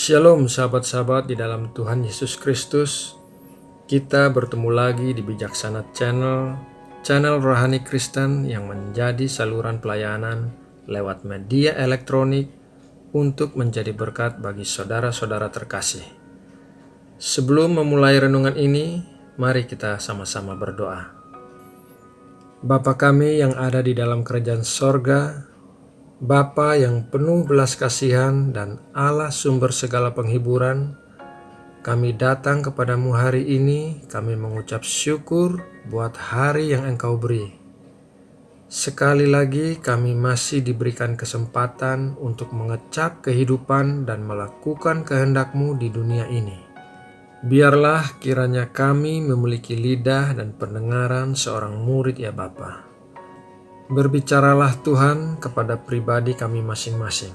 Shalom sahabat-sahabat di dalam Tuhan Yesus Kristus. Kita bertemu lagi di Bijaksana channel rohani Kristen yang menjadi saluran pelayanan lewat media elektronik untuk menjadi berkat bagi saudara-saudara terkasih. Sebelum memulai renungan ini, mari kita sama-sama berdoa. Bapa kami yang ada di dalam kerajaan sorga, Bapa yang penuh belas kasihan dan Allah sumber segala penghiburan, kami datang kepadamu hari ini, kami mengucap syukur buat hari yang Engkau beri. Sekali lagi kami masih diberikan kesempatan untuk mengecap kehidupan dan melakukan kehendak-Mu di dunia ini. Biarlah kiranya kami memiliki lidah dan pendengaran seorang murid ya Bapa. Berbicaralah Tuhan kepada pribadi kami masing-masing.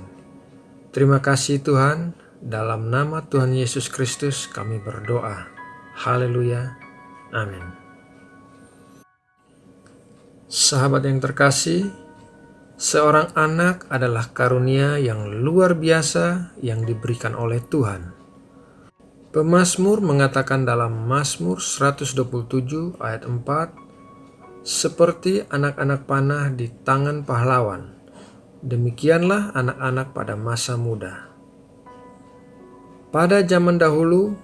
Terima kasih Tuhan, dalam nama Tuhan Yesus Kristus kami berdoa. Haleluya. Amin. Sahabat yang terkasih, seorang anak adalah karunia yang luar biasa yang diberikan oleh Tuhan. Pemazmur mengatakan dalam Mazmur 127 ayat 4, seperti anak-anak panah di tangan pahlawan, demikianlah anak-anak pada masa muda. Pada zaman dahulu,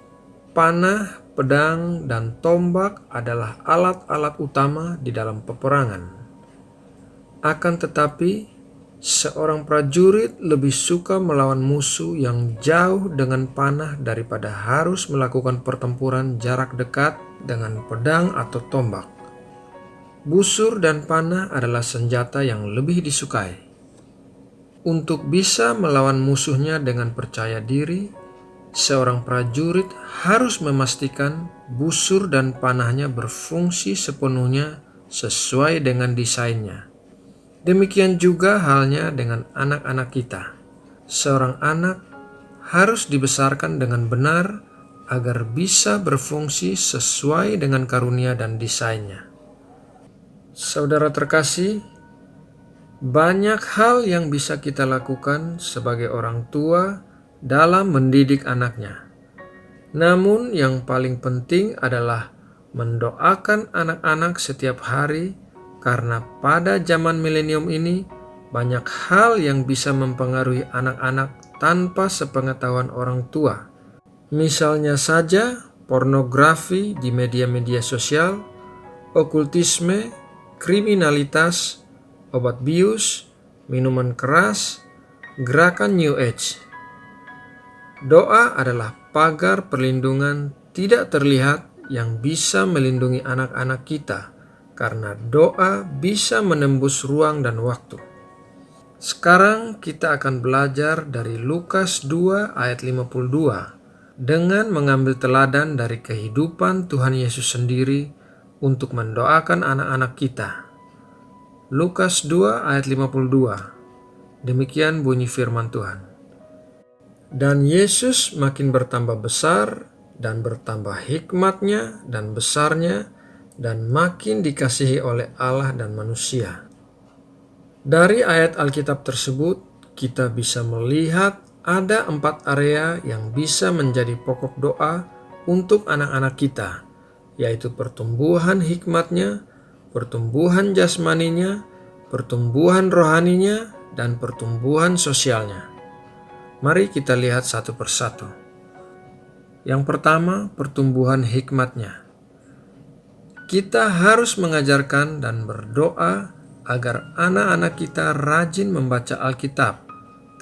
panah, pedang, dan tombak adalah alat-alat utama di dalam peperangan. Akan tetapi, seorang prajurit lebih suka melawan musuh yang jauh dengan panah daripada harus melakukan pertempuran jarak dekat dengan pedang atau tombak. Busur dan panah adalah senjata yang lebih disukai. Untuk bisa melawan musuhnya dengan percaya diri, seorang prajurit harus memastikan busur dan panahnya berfungsi sepenuhnya sesuai dengan desainnya. Demikian juga halnya dengan anak-anak kita. Seorang anak harus dibesarkan dengan benar agar bisa berfungsi sesuai dengan karunia dan desainnya. Saudara terkasih, banyak hal yang bisa kita lakukan sebagai orang tua dalam mendidik anaknya. Namun yang paling penting adalah mendoakan anak-anak setiap hari, karena pada zaman milenium ini banyak hal yang bisa mempengaruhi anak-anak tanpa sepengetahuan orang tua. Misalnya saja pornografi di media-media sosial, okultisme, kriminalitas, obat bius, minuman keras, gerakan New Age. Doa adalah pagar perlindungan tidak terlihat yang bisa melindungi anak-anak kita, karena doa bisa menembus ruang dan waktu. Sekarang kita akan belajar dari Lukas 2 ayat 52 dengan mengambil teladan dari kehidupan Tuhan Yesus sendiri untuk mendoakan anak-anak kita. Lukas 2 ayat 52. Demikian bunyi firman Tuhan. Dan Yesus makin bertambah besar dan bertambah hikmatnya dan besarnya dan makin dikasihi oleh Allah dan manusia. Dari ayat Alkitab tersebut kita bisa melihat ada 4 area yang bisa menjadi pokok doa untuk anak-anak kita, yaitu pertumbuhan hikmatnya, pertumbuhan jasmaninya, pertumbuhan rohaninya, dan pertumbuhan sosialnya. Mari kita lihat satu persatu. Yang pertama, pertumbuhan hikmatnya. Kita harus mengajarkan dan berdoa agar anak-anak kita rajin membaca Alkitab,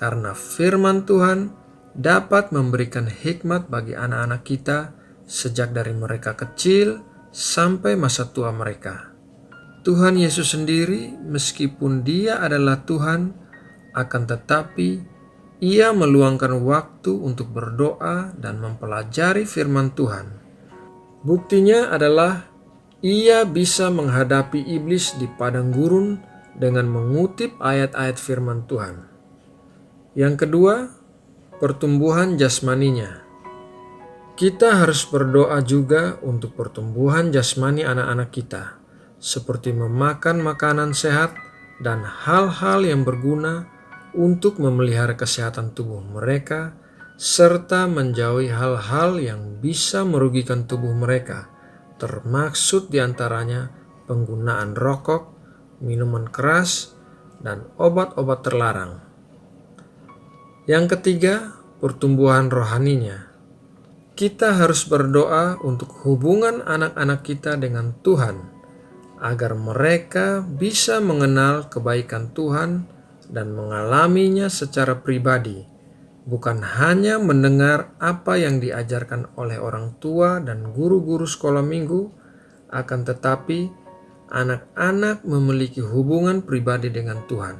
karena firman Tuhan dapat memberikan hikmat bagi anak-anak kita sejak dari mereka kecil sampai masa tua mereka. Tuhan Yesus sendiri, meskipun Dia adalah Tuhan, akan tetapi Ia meluangkan waktu untuk berdoa dan mempelajari firman Tuhan. Buktinya adalah Ia bisa menghadapi iblis di padang gurun dengan mengutip ayat-ayat firman Tuhan. Yang kedua, pertumbuhan jasmaninya. Kita harus berdoa juga untuk pertumbuhan jasmani anak-anak kita, seperti memakan makanan sehat dan hal-hal yang berguna untuk memelihara kesehatan tubuh mereka serta menjauhi hal-hal yang bisa merugikan tubuh mereka, termaksud diantaranya penggunaan rokok, minuman keras, dan obat-obat terlarang. Yang ketiga, pertumbuhan rohaninya. Kita harus berdoa untuk hubungan anak-anak kita dengan Tuhan, agar mereka bisa mengenal kebaikan Tuhan dan mengalaminya secara pribadi, bukan hanya mendengar apa yang diajarkan oleh orang tua dan guru-guru sekolah minggu, akan tetapi anak-anak memiliki hubungan pribadi dengan Tuhan.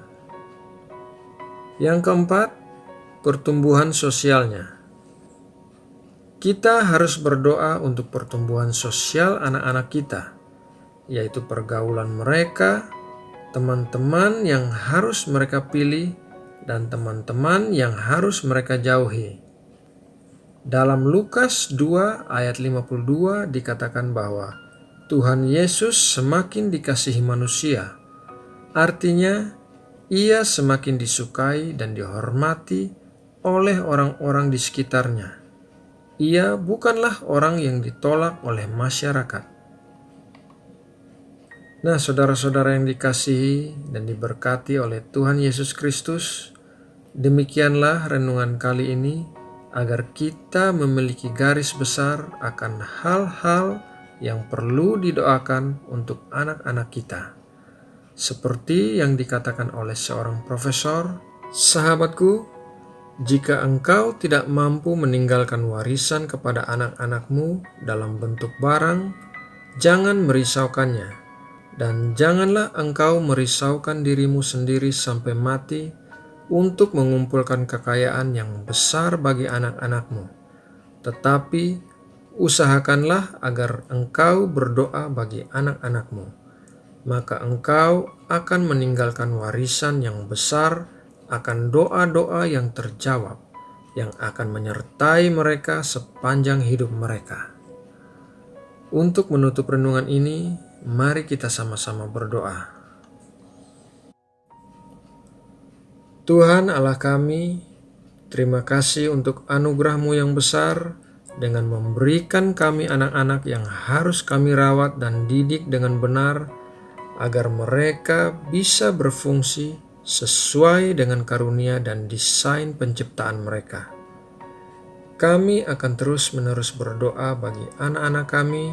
Yang keempat, pertumbuhan sosialnya. Kita harus berdoa untuk pertumbuhan sosial anak-anak kita, yaitu pergaulan mereka, teman-teman yang harus mereka pilih, dan teman-teman yang harus mereka jauhi. Dalam Lukas 2 ayat 52 dikatakan bahwa Tuhan Yesus semakin dikasihi manusia. Artinya, Ia semakin disukai dan dihormati oleh orang-orang di sekitarnya. Ia bukanlah orang yang ditolak oleh masyarakat. Nah, saudara-saudara yang dikasihi dan diberkati oleh Tuhan Yesus Kristus, demikianlah renungan kali ini, agar kita memiliki garis besar akan hal-hal yang perlu didoakan untuk anak-anak kita. Seperti yang dikatakan oleh seorang profesor, "Sahabatku, jika engkau tidak mampu meninggalkan warisan kepada anak-anakmu dalam bentuk barang, jangan merisaukannya. Dan janganlah engkau merisaukan dirimu sendiri sampai mati untuk mengumpulkan kekayaan yang besar bagi anak-anakmu. Tetapi usahakanlah agar engkau berdoa bagi anak-anakmu. Maka engkau akan meninggalkan warisan yang besar akan doa-doa yang terjawab, yang akan menyertai mereka sepanjang hidup mereka." Untuk menutup renungan ini, mari kita sama-sama berdoa. Tuhan Allah kami, terima kasih untuk anugerah-Mu yang besar dengan memberikan kami anak-anak yang harus kami rawat dan didik dengan benar, agar mereka bisa berfungsi sesuai dengan karunia dan desain penciptaan mereka. Kami akan terus-menerus berdoa bagi anak-anak kami,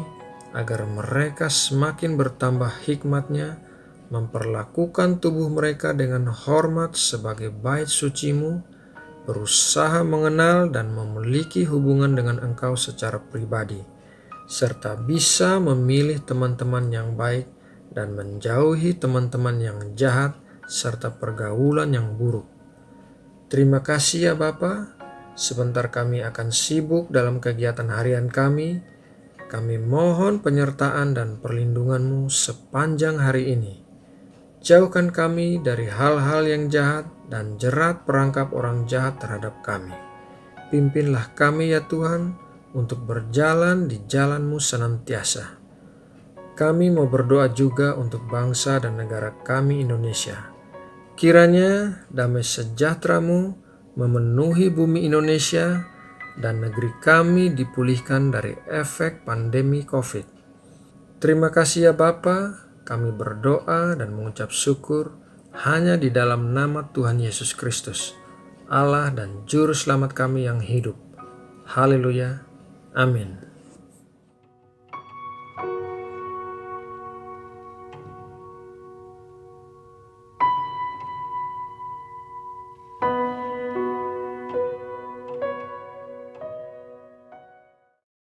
agar mereka semakin bertambah hikmatnya, memperlakukan tubuh mereka dengan hormat sebagai bait suci-Mu, berusaha mengenal dan memiliki hubungan dengan Engkau secara pribadi, serta bisa memilih teman-teman yang baik dan menjauhi teman-teman yang jahat serta pergaulan yang buruk. Terima kasih ya Bapa. Sebentar kami akan sibuk dalam kegiatan harian kami. Kami mohon penyertaan dan perlindungan-Mu sepanjang hari ini. Jauhkan kami dari hal-hal yang jahat dan jerat perangkap orang jahat terhadap kami. Pimpinlah kami ya Tuhan, untuk berjalan di jalan-Mu senantiasa. Kami mau berdoa juga untuk bangsa dan negara kami Indonesia. Kiranya damai sejahtera-Mu memenuhi bumi Indonesia dan negeri kami dipulihkan dari efek pandemi COVID. Terima kasih ya Bapa, kami berdoa dan mengucap syukur hanya di dalam nama Tuhan Yesus Kristus, Allah dan Juru Selamat kami yang hidup. Haleluya. Amin.